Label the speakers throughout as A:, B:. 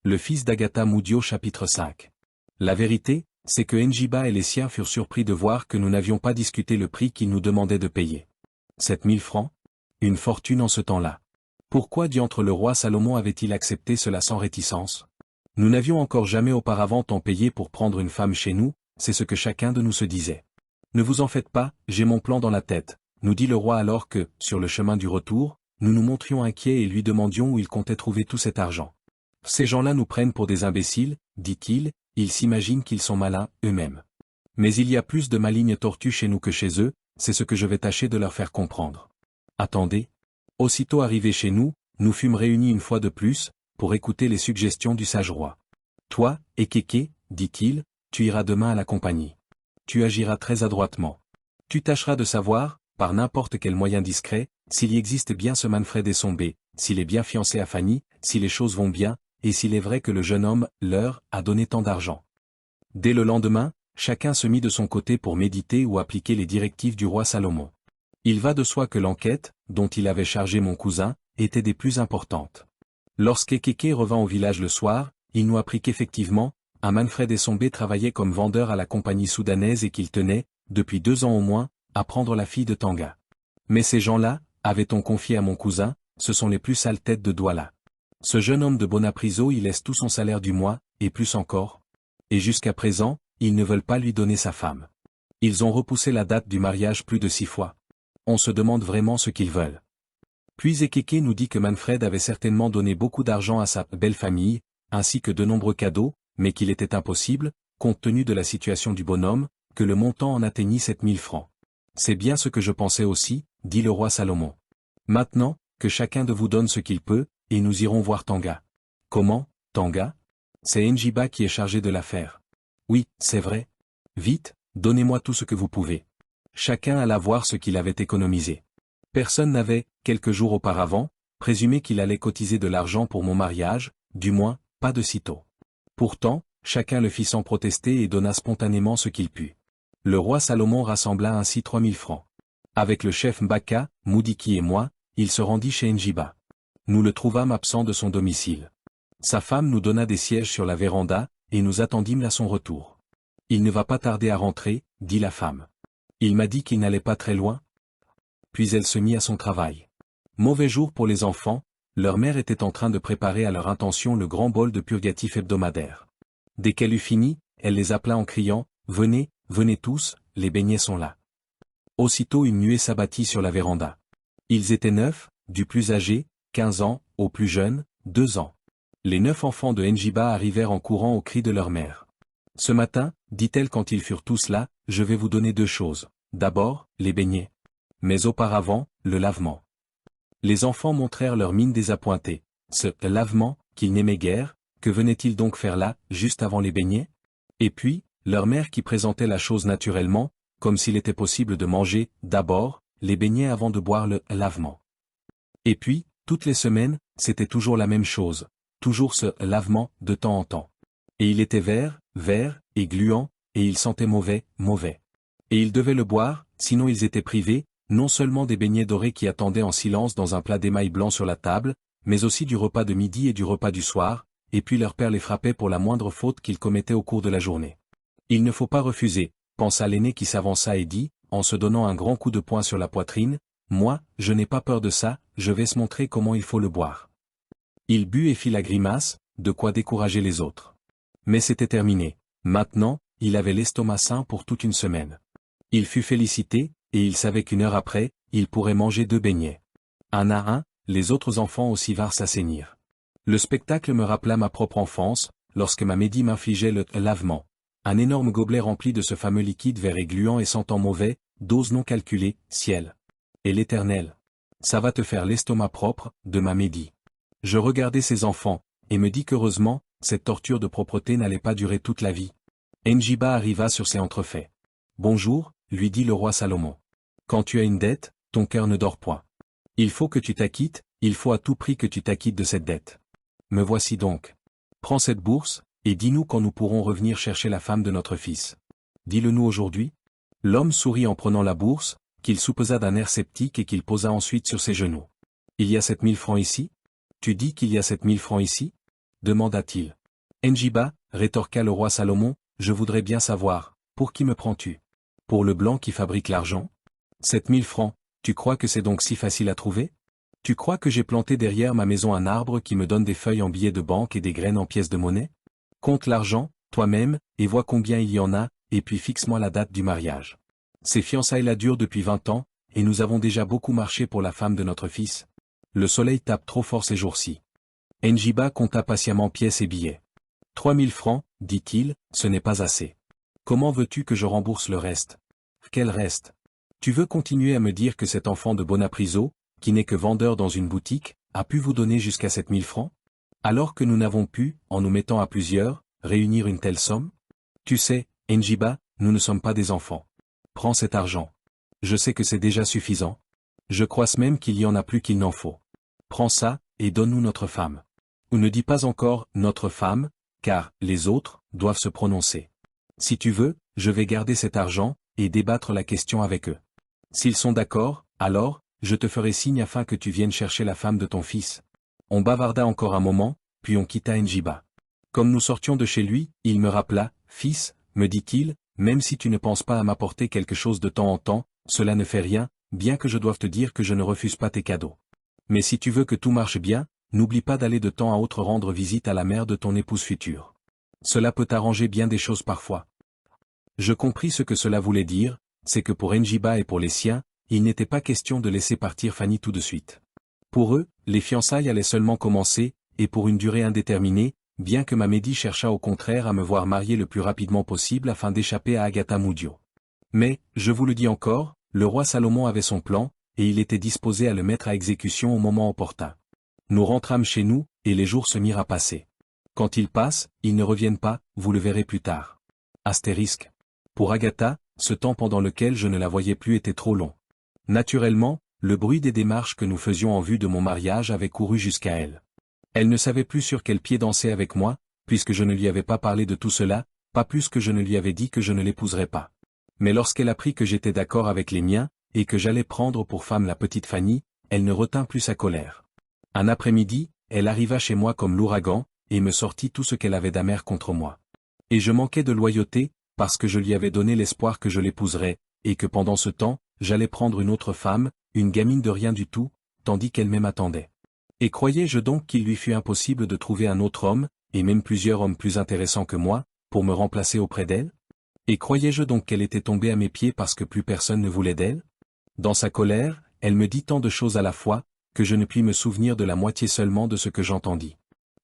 A: Le fils d'Agatha Moudio chapitre 5. La vérité, c'est que Njiba et les siens furent surpris de voir que nous n'avions pas discuté le prix qu'ils nous demandaient de payer. 7000 francs? Une fortune en ce temps-là. Pourquoi diantre le roi Salomon avait-il accepté cela sans réticence? Nous n'avions encore jamais auparavant tant payé pour prendre une femme chez nous, c'est ce que chacun de nous se disait. Ne vous en faites pas, j'ai mon plan dans la tête, nous dit le roi alors que, sur le chemin du retour, nous nous montrions inquiets et lui demandions où il comptait trouver tout cet argent. Ces gens-là nous prennent pour des imbéciles, dit-il, ils s'imaginent qu'ils sont malins, eux-mêmes. Mais il y a plus de malignes tortues chez nous que chez eux, c'est ce que je vais tâcher de leur faire comprendre. Attendez. Aussitôt arrivés chez nous, nous fûmes réunis une fois de plus, pour écouter les suggestions du sage roi. Toi, Ekeke, dit-il, tu iras demain à la compagnie. Tu agiras très adroitement. Tu tâcheras de savoir, par n'importe quel moyen discret, s'il y existe bien ce Manfred Essombé, s'il est bien fiancé à Fanny, si les choses vont bien, et s'il est vrai que le jeune homme, leur, a donné tant d'argent. Dès le lendemain, chacun se mit de son côté pour méditer ou appliquer les directives du roi Salomon. Il va de soi que l'enquête, dont il avait chargé mon cousin, était des plus importantes. Lorsqu'Ekeke revint au village le soir, il nous apprit qu'effectivement, un Manfred Essombé travaillait comme vendeur à la compagnie soudanaise et qu'il tenait, depuis 2 ans au moins, à prendre la fille de Tanga. Mais ces gens-là, avait-on confié à mon cousin, ce sont les plus sales têtes de Douala. Ce jeune homme de Bonapriso y laisse tout son salaire du mois, et plus encore. Et jusqu'à présent, ils ne veulent pas lui donner sa femme. Ils ont repoussé la date du mariage plus de 6 fois. On se demande vraiment ce qu'ils veulent. Puis Ekeke nous dit que Manfred avait certainement donné beaucoup d'argent à sa belle famille, ainsi que de nombreux cadeaux, mais qu'il était impossible, compte tenu de la situation du bonhomme, que le montant en atteignît 7000 francs. C'est bien ce que je pensais aussi, dit le roi Salomon. Maintenant, que chacun de vous donne ce qu'il peut, et nous irons voir Tanga. Comment, Tanga? C'est Njiba qui est chargé de l'affaire. Oui, c'est vrai. Vite, donnez-moi tout ce que vous pouvez. Chacun alla voir ce qu'il avait économisé. Personne n'avait, quelques jours auparavant, présumé qu'il allait cotiser de l'argent pour mon mariage, du moins, pas de sitôt. Pourtant, chacun le fit sans protester et donna spontanément ce qu'il put. Le roi Salomon rassembla ainsi 3000 francs. Avec le chef Mbaka, Moudiki et moi, il se rendit chez Njiba. Nous le trouvâmes absent de son domicile. Sa femme nous donna des sièges sur la véranda, et nous attendîmes à son retour. Il ne va pas tarder à rentrer, dit la femme. Il m'a dit qu'il n'allait pas très loin. Puis elle se mit à son travail. Mauvais jour pour les enfants, leur mère était en train de préparer à leur intention le grand bol de purgatif hebdomadaire. Dès qu'elle eut fini, elle les appela en criant « Venez, venez tous, les beignets sont là ». Aussitôt une nuée s'abattit sur la véranda. Ils étaient 9, du plus âgé, 15 ans, au plus jeune, 2 ans. Les 9 enfants de Njiba arrivèrent en courant au cri de leur mère. « Ce matin, dit-elle quand ils furent tous là, je vais vous donner 2 choses. D'abord, les beignets. Mais auparavant, le lavement. » Les enfants montrèrent leur mine désappointée. Ce « lavement » qu'ils n'aimaient guère, que venait-il donc faire là, juste avant les beignets? Et puis, leur mère qui présentait la chose naturellement, comme s'il était possible de manger, d'abord, les beignets avant de boire le « lavement. » Et puis, toutes les semaines, c'était toujours la même chose, toujours ce « lavement » de temps en temps. Et il était vert, et gluant, et il sentait mauvais. Et ils devaient le boire, sinon ils étaient privés, non seulement des beignets dorés qui attendaient en silence dans un plat d'émail blanc sur la table, mais aussi du repas de midi et du repas du soir, et puis leur père les frappait pour la moindre faute qu'ils commettaient au cours de la journée. Il ne faut pas refuser, pensa l'aîné qui s'avança et dit, en se donnant un grand coup de poing sur la poitrine, « Moi, je n'ai pas peur de ça, je vais se montrer comment il faut le boire. » Il but et fit la grimace, de quoi décourager les autres. Mais c'était terminé. Maintenant, il avait l'estomac sain pour toute une semaine. Il fut félicité, et il savait qu'1 heure après, il pourrait manger 2 beignets. Un à un, les autres enfants aussi vinrent s'assainir. Le spectacle me rappela ma propre enfance, lorsque ma Médie m'infligeait le lavement. Un énorme gobelet rempli de ce fameux liquide vert et gluant et sentant mauvais, dose non calculée, ciel. Et l'Éternel. Ça va te faire l'estomac propre, de ma Médie. Je regardais ces enfants, et me dis qu'heureusement, cette torture de propreté n'allait pas durer toute la vie. Njiba arriva sur ces entrefaits. « Bonjour, lui dit le roi Salomon. Quand tu as une dette, ton cœur ne dort point. Il faut que tu t'acquittes, il faut à tout prix que tu t'acquittes de cette dette. Me voici donc. Prends cette bourse, et dis-nous quand nous pourrons revenir chercher la femme de notre fils. Dis-le-nous aujourd'hui. » L'homme sourit en prenant la bourse, qu'il soupesa d'un air sceptique et qu'il posa ensuite sur ses genoux. « Il y a 7000 francs ici? Tu dis qu'il y a 7000 francs ici? demanda-t-il. Njiba, rétorqua le roi Salomon, je voudrais bien savoir, pour qui me prends-tu? Pour le blanc qui fabrique l'argent? 7000 francs, tu crois que c'est donc si facile à trouver? Tu crois que j'ai planté derrière ma maison un arbre qui me donne des feuilles en billets de banque et des graines en pièces de monnaie? Compte l'argent, toi-même, et vois combien il y en a, et puis fixe-moi la date du mariage. Ces fiançailles-là durent depuis 20 ans, et nous avons déjà beaucoup marché pour la femme de notre fils. Le soleil tape trop fort ces jours-ci. Njiba compta patiemment pièces et billets. 3000 francs, dit-il, ce n'est pas assez. Comment veux-tu que je rembourse le reste? Quel reste? Tu veux continuer à me dire que cet enfant de Bonapriso, qui n'est que vendeur dans une boutique, a pu vous donner jusqu'à 7000 francs? Alors que nous n'avons pu, en nous mettant à plusieurs, réunir une telle somme? Tu sais, Njiba, nous ne sommes pas des enfants. Prends cet argent. Je sais que c'est déjà suffisant. Je crois même qu'il y en a plus qu'il n'en faut. Prends ça, et donne-nous notre femme. Ou ne dis pas encore « notre femme », car les autres doivent se prononcer. Si tu veux, je vais garder cet argent, et débattre la question avec eux. S'ils sont d'accord, alors, je te ferai signe afin que tu viennes chercher la femme de ton fils. On bavarda encore un moment, puis on quitta Njiba. Comme nous sortions de chez lui, il me rappela, « Fils, me dit-il, même si tu ne penses pas à m'apporter quelque chose de temps en temps, cela ne fait rien, bien que je doive te dire que je ne refuse pas tes cadeaux. Mais si tu veux que tout marche bien, n'oublie pas d'aller de temps à autre rendre visite à la mère de ton épouse future. Cela peut arranger bien des choses parfois. » Je compris ce que cela voulait dire, c'est que pour Njiba et pour les siens, il n'était pas question de laisser partir Fanny tout de suite. Pour eux, les fiançailles allaient seulement commencer, et pour une durée indéterminée, bien que Mamedi chercha au contraire à me voir marier le plus rapidement possible afin d'échapper à Agatha Moudio. Mais, je vous le dis encore, le roi Salomon avait son plan, et il était disposé à le mettre à exécution au moment opportun. Nous rentrâmes chez nous, et les jours se mirent à passer. Quand ils passent, ils ne reviennent pas, vous le verrez plus tard. Astérisque. Pour Agatha, ce temps pendant lequel je ne la voyais plus était trop long. Naturellement, le bruit des démarches que nous faisions en vue de mon mariage avait couru jusqu'à elle. Elle ne savait plus sur quel pied danser avec moi, puisque je ne lui avais pas parlé de tout cela, pas plus que je ne lui avais dit que je ne l'épouserais pas. Mais lorsqu'elle apprit que j'étais d'accord avec les miens, et que j'allais prendre pour femme la petite Fanny, elle ne retint plus sa colère. Un après-midi, elle arriva chez moi comme l'ouragan, et me sortit tout ce qu'elle avait d'amer contre moi. Et je manquais de loyauté, parce que je lui avais donné l'espoir que je l'épouserais, et que pendant ce temps, j'allais prendre une autre femme, une gamine de rien du tout, tandis qu'elle même attendait. Et croyais-je donc qu'il lui fût impossible de trouver un autre homme, et même plusieurs hommes plus intéressants que moi, pour me remplacer auprès d'elle? Et croyais-je donc qu'elle était tombée à mes pieds parce que plus personne ne voulait d'elle? Dans sa colère, elle me dit tant de choses à la fois, que je ne puis me souvenir de la moitié seulement de ce que j'entendis.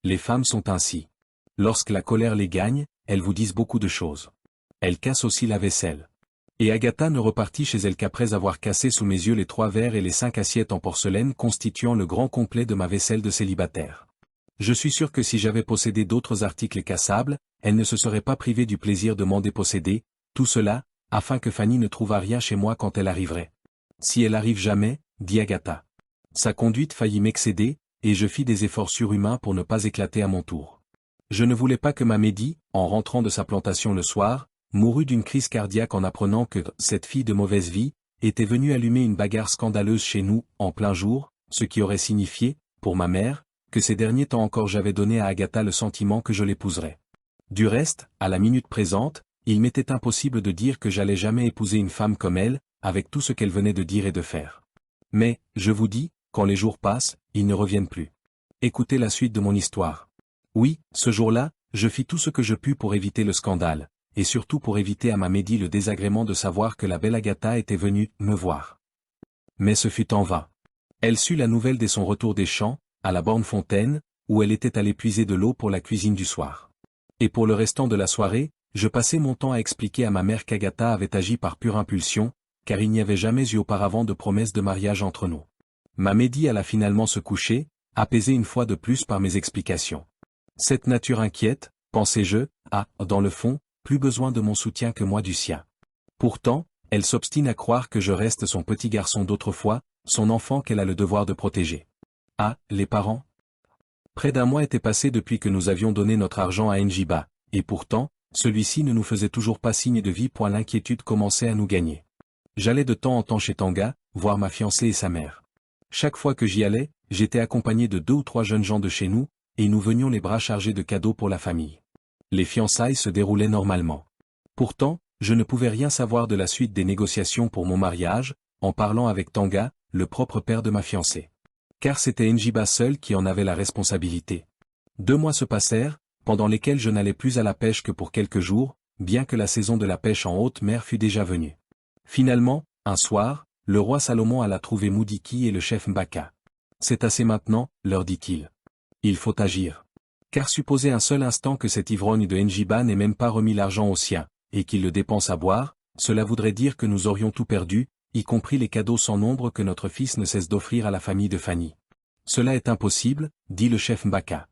A: Les femmes sont ainsi. Lorsque la colère les gagne, elles vous disent beaucoup de choses. Elles cassent aussi la vaisselle. Et Agatha ne repartit chez elle qu'après avoir cassé sous mes yeux les 3 verres et les 5 assiettes en porcelaine constituant le grand complet de ma vaisselle de célibataire. Je suis sûr que si j'avais possédé d'autres articles cassables, elle ne se serait pas privée du plaisir de m'en déposséder, tout cela, afin que Fanny ne trouvât rien chez moi quand elle arriverait. Si elle arrive jamais, dit Agatha. Sa conduite faillit m'excéder, et je fis des efforts surhumains pour ne pas éclater à mon tour. Je ne voulais pas que Mamedi, en rentrant de sa plantation le soir, mourût d'une crise cardiaque en apprenant que cette fille de mauvaise vie était venue allumer une bagarre scandaleuse chez nous, en plein jour, ce qui aurait signifié, pour ma mère, que ces derniers temps encore j'avais donné à Agatha le sentiment que je l'épouserais. Du reste, à la minute présente, il m'était impossible de dire que j'allais jamais épouser une femme comme elle, avec tout ce qu'elle venait de dire et de faire. Mais, je vous dis, quand les jours passent, ils ne reviennent plus. Écoutez la suite de mon histoire. Oui, ce jour-là, je fis tout ce que je pus pour éviter le scandale, et surtout pour éviter à Mamedi le désagrément de savoir que la belle Agatha était venue me voir. Mais ce fut en vain. Elle sut la nouvelle dès son retour des champs, à la borne fontaine, où elle était allée puiser de l'eau pour la cuisine du soir. Et pour le restant de la soirée, je passai mon temps à expliquer à ma mère qu'Agatha avait agi par pure impulsion, car il n'y avait jamais eu auparavant de promesse de mariage entre nous. Mamedi alla finalement se coucher, apaisé une fois de plus par mes explications. Cette nature inquiète, pensai-je, a, dans le fond, plus besoin de mon soutien que moi du sien. Pourtant, elle s'obstine à croire que je reste son petit garçon d'autrefois, son enfant qu'elle a le devoir de protéger. Ah, les parents? Près d'un mois était passé depuis que nous avions donné notre argent à Njiba, et pourtant, celui-ci ne nous faisait toujours pas signe de vie. L'inquiétude commençait à nous gagner. J'allais de temps en temps chez Tanga, voir ma fiancée et sa mère. Chaque fois que j'y allais, j'étais accompagné de 2 ou 3 jeunes gens de chez nous, et nous venions les bras chargés de cadeaux pour la famille. Les fiançailles se déroulaient normalement. Pourtant, je ne pouvais rien savoir de la suite des négociations pour mon mariage, en parlant avec Tanga, le propre père de ma fiancée. Car c'était Njiba seul qui en avait la responsabilité. 2 mois se passèrent, pendant lesquels je n'allais plus à la pêche que pour quelques jours, bien que la saison de la pêche en haute mer fût déjà venue. Finalement, un soir, le roi Salomon alla trouver Moudiki et le chef Mbaka. « C'est assez maintenant, leur dit-il. Il faut agir. Car supposer un seul instant que cet ivrogne de Njiba n'ait même pas remis l'argent au sien, et qu'il le dépense à boire, cela voudrait dire que nous aurions tout perdu, y compris les cadeaux sans nombre que notre fils ne cesse d'offrir à la famille de Fanny. Cela est impossible, dit le chef Mbaka.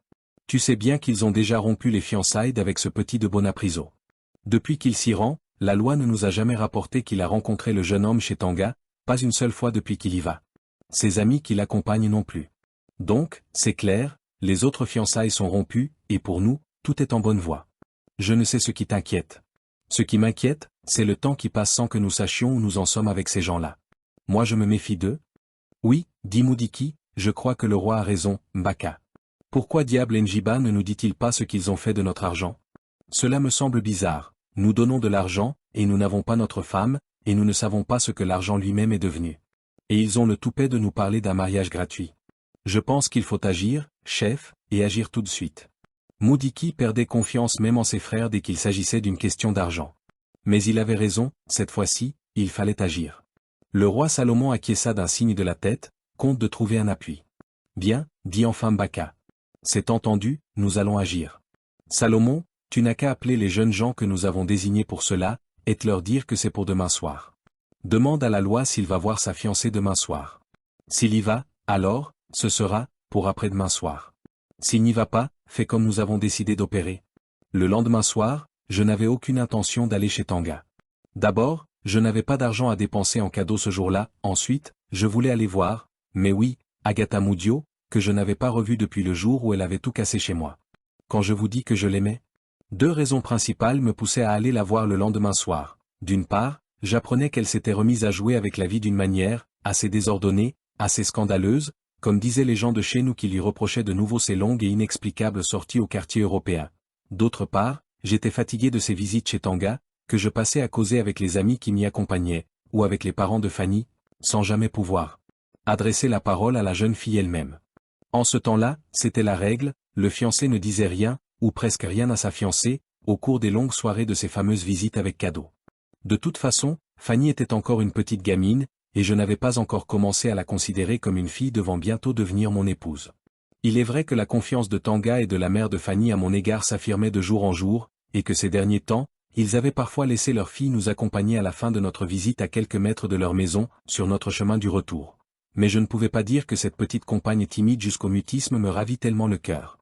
A: Tu sais bien qu'ils ont déjà rompu les fiançailles avec ce petit de Bonapriso. Depuis qu'il s'y rend, la loi ne nous a jamais rapporté qu'il a rencontré le jeune homme chez Tanga, pas une seule fois depuis qu'il y va. Ses amis qui l'accompagnent non plus. Donc, c'est clair, les autres fiançailles sont rompues, et pour nous, tout est en bonne voie. Je ne sais ce qui t'inquiète. Ce qui m'inquiète, c'est le temps qui passe sans que nous sachions où nous en sommes avec ces gens-là. Moi je me méfie d'eux. Oui, dit Moudiki, je crois que le roi a raison, Mbaka. Pourquoi diable Njiba ne nous dit-il pas ce qu'ils ont fait de notre argent? Cela me semble bizarre, nous donnons de l'argent, et nous n'avons pas notre femme, et nous ne savons pas ce que l'argent lui-même est devenu. Et ils ont le toupet de nous parler d'un mariage gratuit. Je pense qu'il faut agir, chef, et agir tout de suite. Moudiki perdait confiance même en ses frères dès qu'il s'agissait d'une question d'argent. Mais il avait raison, cette fois-ci, il fallait agir. Le roi Salomon acquiesça d'un signe de la tête, compte de trouver un appui. Bien, dit enfin Mbaka. C'est entendu, nous allons agir. Salomon, tu n'as qu'à appeler les jeunes gens que nous avons désignés pour cela, et te leur dire que c'est pour demain soir. Demande à la loi s'il va voir sa fiancée demain soir. S'il y va, alors, ce sera, pour après-demain soir. S'il n'y va pas, fais comme nous avons décidé d'opérer. Le lendemain soir, je n'avais aucune intention d'aller chez Tanga. D'abord, je n'avais pas d'argent à dépenser en cadeau ce jour-là, ensuite, je voulais aller voir, mais oui, Agatha Moudio, que je n'avais pas revue depuis le jour où elle avait tout cassé chez moi. Quand je vous dis que je l'aimais, 2 raisons principales me poussaient à aller la voir le lendemain soir. D'une part, j'apprenais qu'elle s'était remise à jouer avec la vie d'une manière, assez désordonnée, assez scandaleuse, comme disaient les gens de chez nous qui lui reprochaient de nouveau ses longues et inexplicables sorties au quartier européen. D'autre part, j'étais fatigué de ces visites chez Tanga, que je passais à causer avec les amis qui m'y accompagnaient, ou avec les parents de Fanny, sans jamais pouvoir adresser la parole à la jeune fille elle-même. En ce temps-là, c'était la règle, le fiancé ne disait rien, ou presque rien à sa fiancée, au cours des longues soirées de ces fameuses visites avec cadeaux. De toute façon, Fanny était encore une petite gamine, et je n'avais pas encore commencé à la considérer comme une fille devant bientôt devenir mon épouse. Il est vrai que la confiance de Tanga et de la mère de Fanny à mon égard s'affirmait de jour en jour, et que ces derniers temps, ils avaient parfois laissé leur fille nous accompagner à la fin de notre visite à quelques mètres de leur maison, sur notre chemin du retour. Mais je ne pouvais pas dire que cette petite compagne timide jusqu'au mutisme me ravit tellement le cœur.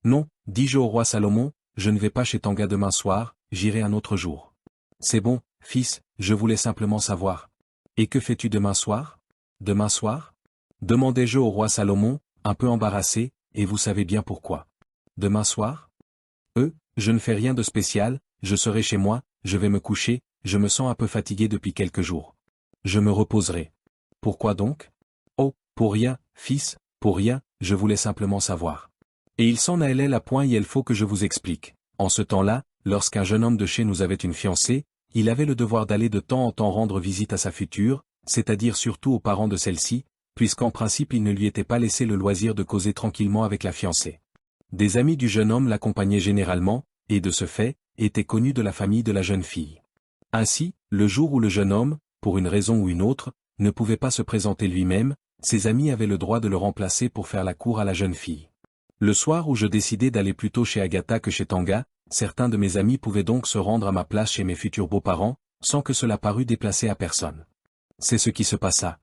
A: Non, dis-je au roi Salomon, je ne vais pas chez Tanga demain soir, j'irai un autre jour. C'est bon, fils, je voulais simplement savoir. Et que fais-tu demain soir? Demain soir? Demandai-je au roi Salomon, un peu embarrassé, et vous savez bien pourquoi. Demain soir? Je ne fais rien de spécial, je serai chez moi, je vais me coucher, je me sens un peu fatigué depuis quelques jours. Je me reposerai. Pourquoi donc? Oh, pour rien, fils, pour rien, je voulais simplement savoir. Et il s'en allait à point et il faut que je vous explique. En ce temps-là, lorsqu'un jeune homme de chez nous avait une fiancée, il avait le devoir d'aller de temps en temps rendre visite à sa future, c'est-à-dire surtout aux parents de celle-ci, puisqu'en principe il ne lui était pas laissé le loisir de causer tranquillement avec la fiancée. Des amis du jeune homme l'accompagnaient généralement, et de ce fait, étaient connus de la famille de la jeune fille. Ainsi, le jour où le jeune homme, pour une raison ou une autre, ne pouvait pas se présenter lui-même, ses amis avaient le droit de le remplacer pour faire la cour à la jeune fille. Le soir où je décidai d'aller plutôt chez Agatha que chez Tanga, certains de mes amis pouvaient donc se rendre à ma place chez mes futurs beaux-parents, sans que cela parût déplacé à personne. C'est ce qui se passa.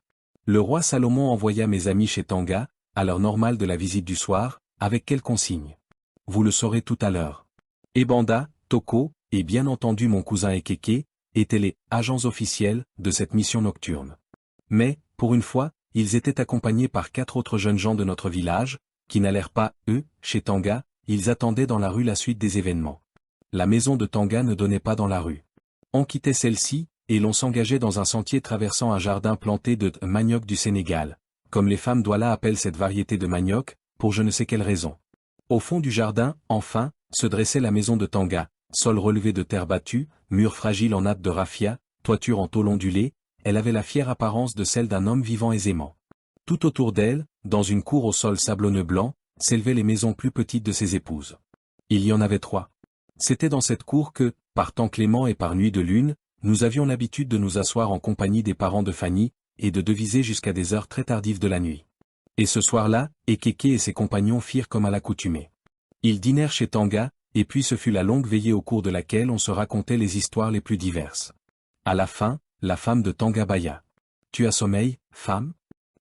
A: Le roi Salomon envoya mes amis chez Tanga, à l'heure normale de la visite du soir, avec quelle consigne? Vous le saurez tout à l'heure. Ebanda, Toko, et bien entendu mon cousin Ekeke, étaient les agents officiels de cette mission nocturne. Mais, pour une fois, ils étaient accompagnés par 4 autres jeunes gens de notre village, qui n'allèrent pas, eux, chez Tanga, ils attendaient dans la rue la suite des événements. La maison de Tanga ne donnait pas dans la rue. On quittait celle-ci, et l'on s'engageait dans un sentier traversant un jardin planté de manioc du Sénégal, comme les femmes d'Ouala appellent cette variété de manioc, pour je ne sais quelle raison. Au fond du jardin, enfin, se dressait la maison de Tanga, sol relevé de terre battue, mur fragile en natte de raffia, toiture en tôle ondulée, elle avait la fière apparence de celle d'un homme vivant aisément. Tout autour d'elle, dans une cour au sol sablonneux blanc, s'élevaient les maisons plus petites de ses épouses. Il y en avait 3. C'était dans cette cour que, par temps clément et par nuit de lune, nous avions l'habitude de nous asseoir en compagnie des parents de Fanny, et de deviser jusqu'à des heures très tardives de la nuit. Et ce soir-là, Ekeke et ses compagnons firent comme à l'accoutumée. Ils dînèrent chez Tanga, et puis ce fut la longue veillée au cours de laquelle on se racontait les histoires les plus diverses. À la fin, la femme de Tanga bâilla. « Tu as sommeil, femme ?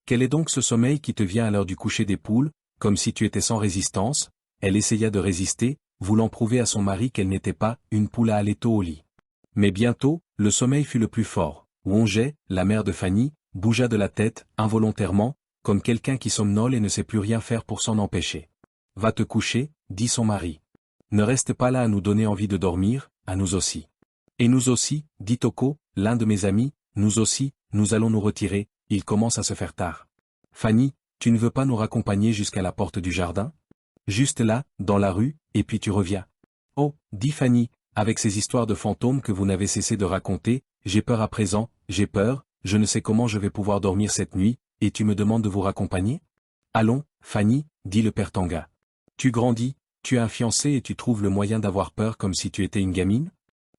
A: Quel est donc ce sommeil qui te vient à l'heure du coucher des poules, comme si tu étais sans résistance ?» Elle essaya de résister, voulant prouver à son mari qu'elle n'était pas une poule à aléto au lit. Mais bientôt, le sommeil fut le plus fort. Wonjay, la mère de Fanny, bougea de la tête, involontairement, comme quelqu'un qui somnole et ne sait plus rien faire pour s'en empêcher. « Va te coucher, » dit son mari. « Ne reste pas là à nous donner envie de dormir, à nous aussi. » « Et nous aussi, » dit Toko, l'un de mes amis, « nous aussi, nous allons nous retirer, il commence à se faire tard. »« Fanny, tu ne veux pas nous raccompagner jusqu'à la porte du jardin ? Juste là, dans la rue, et puis tu reviens. »« Oh, » dit Fanny, avec ces histoires de fantômes que vous n'avez cessé de raconter, j'ai peur à présent, j'ai peur, je ne sais comment je vais pouvoir dormir cette nuit, et tu me demandes de vous raccompagner ? Allons, Fanny, dit le père Tanga. Tu grandis, tu es un fiancé et tu trouves le moyen d'avoir peur comme si tu étais une gamine ?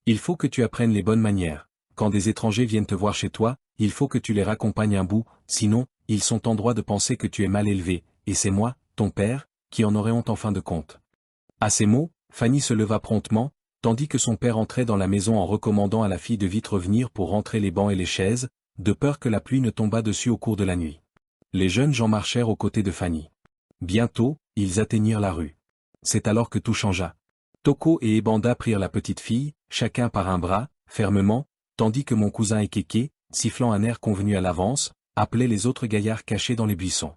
A: Il faut que tu apprennes les bonnes manières. Quand des étrangers viennent te voir chez toi, il faut que tu les raccompagnes un bout, sinon, ils sont en droit de penser que tu es mal élevé, et c'est moi, ton père, qui en aurai honte en fin de compte. À ces mots, Fanny se leva promptement, tandis que son père entrait dans la maison en recommandant à la fille de vite revenir pour rentrer les bancs et les chaises, de peur que la pluie ne tombât dessus au cours de la nuit. Les jeunes gens marchèrent aux côtés de Fanny. Bientôt, ils atteignirent la rue. C'est alors que tout changea. Toko et Ebanda prirent la petite fille, chacun par un bras, fermement, tandis que mon cousin Ekeke, sifflant un air convenu à l'avance, appelait les autres gaillards cachés dans les buissons.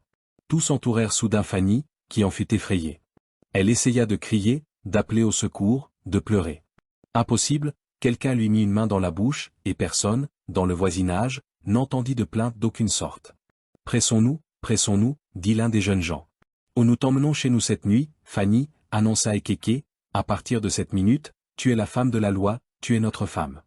A: Tous entourèrent soudain Fanny, qui en fut effrayée. Elle essaya de crier, d'appeler au secours, de pleurer. Impossible, quelqu'un lui mit une main dans la bouche, et personne, dans le voisinage, n'entendit de plainte d'aucune sorte. « Pressons-nous, dit l'un des jeunes gens. « Oh, nous t'emmenons chez nous cette nuit, Fanny, » annonça Ekeke, « à partir de cette minute, tu es la femme de la loi, tu es notre femme.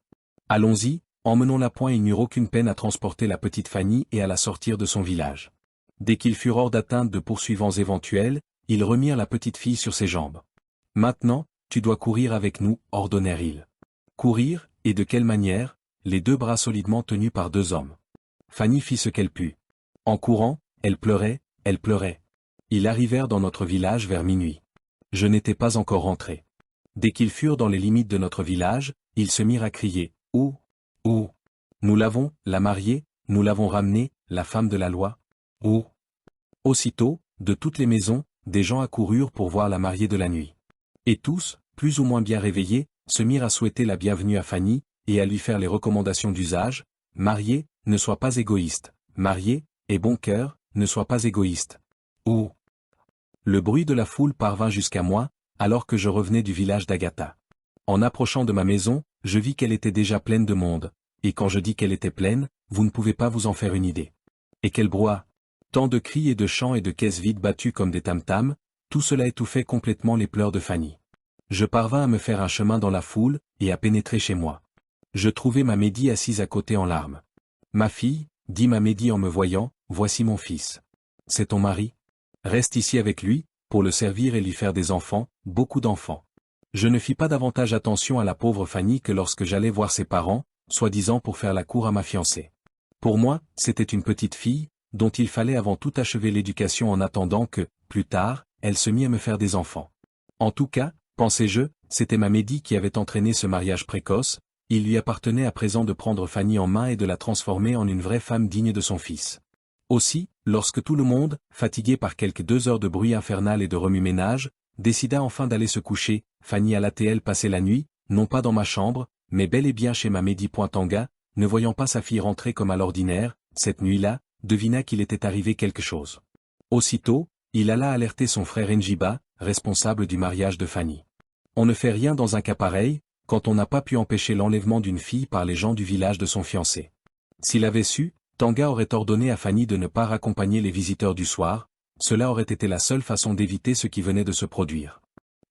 A: Allons-y, emmenons-la point. » Ils n'eurent aucune peine à transporter la petite Fanny et à la sortir de son village. Dès qu'ils furent hors d'atteinte de poursuivants éventuels, ils remirent la petite fille sur ses jambes. « Maintenant, tu dois courir avec nous, » ordonnèrent-ils. Courir, et de quelle manière? Les 2 bras solidement tenus par 2 hommes. Fanny fit ce qu'elle put. En courant, elle pleurait, elle pleurait. Ils arrivèrent dans notre village vers minuit. Je n'étais pas encore rentré. Dès qu'ils furent dans les limites de notre village, ils se mirent à crier « Oh, oh ! Nous l'avons, la mariée, nous l'avons ramenée, la femme de la loi. Oh !» Aussitôt, de toutes les maisons, des gens accoururent pour voir la mariée de la nuit. Et tous, plus ou moins bien réveillés, se mirent à souhaiter la bienvenue à Fanny, et à lui faire les recommandations d'usage. « Mariée, ne sois pas égoïste. Mariée, aie bon cœur, ne sois pas égoïste. Oh !» Le bruit de la foule parvint jusqu'à moi, alors que je revenais du village d'Agatha. En approchant de ma maison, je vis qu'elle était déjà pleine de monde, et quand je dis qu'elle était pleine, vous ne pouvez pas vous en faire une idée. Et quel brouhaha! Tant de cris et de chants et de caisses vides battues comme des tam-tams, tout cela étouffait complètement les pleurs de Fanny. Je parvins à me faire un chemin dans la foule, et à pénétrer chez moi. Je trouvai ma Médie assise à côté en larmes. « Ma fille, » dit ma Médie en me voyant, « voici mon fils. C'est ton mari? Reste ici avec lui, pour le servir et lui faire des enfants, beaucoup d'enfants. » Je ne fis pas davantage attention à la pauvre Fanny que lorsque j'allais voir ses parents, soi-disant pour faire la cour à ma fiancée. Pour moi, c'était une petite fille, dont il fallait avant tout achever l'éducation en attendant que, plus tard, elle se mit à me faire des enfants. En tout cas, pensais-je, c'était ma Médie qui avait entraîné ce mariage précoce, il lui appartenait à présent de prendre Fanny en main et de la transformer en une vraie femme digne de son fils. Aussi, lorsque tout le monde, fatigué par quelques 2 heures de bruit infernal et de remue-ménage, décida enfin d'aller se coucher, Fanny alla t-elle passer la nuit, non pas dans ma chambre, mais bel et bien chez ma Médie. Tanga, ne voyant pas sa fille rentrer comme à l'ordinaire, cette nuit-là, devina qu'il était arrivé quelque chose. Aussitôt, il alla alerter son frère Njiba, responsable du mariage de Fanny. On ne fait rien dans un cas pareil, quand on n'a pas pu empêcher l'enlèvement d'une fille par les gens du village de son fiancé. S'il avait su, Tanga aurait ordonné à Fanny de ne pas raccompagner les visiteurs du soir, Cela aurait été la seule façon d'éviter ce qui venait de se produire.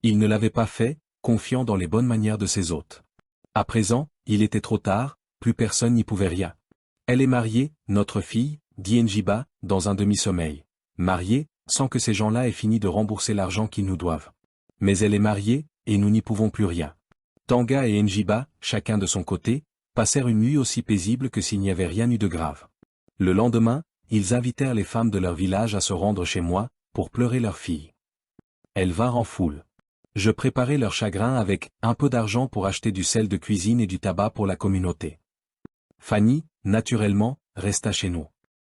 A: Il ne l'avait pas fait, confiant dans les bonnes manières de ses hôtes. À présent, il était trop tard, plus personne n'y pouvait rien. Elle est mariée, notre fille, dit Njiba, dans un demi-sommeil. Mariée, sans que ces gens-là aient fini de rembourser l'argent qu'ils nous doivent. Mais elle est mariée, et nous n'y pouvons plus rien. Tanga et Njiba, chacun de son côté, passèrent une nuit aussi paisible que s'il n'y avait rien eu de grave. Le lendemain, ils invitèrent les femmes de leur village à se rendre chez moi, pour pleurer leur fille. Elles vinrent en foule. Je préparai leur chagrin avec un peu d'argent pour acheter du sel de cuisine et du tabac pour la communauté. Fanny, naturellement, resta chez nous.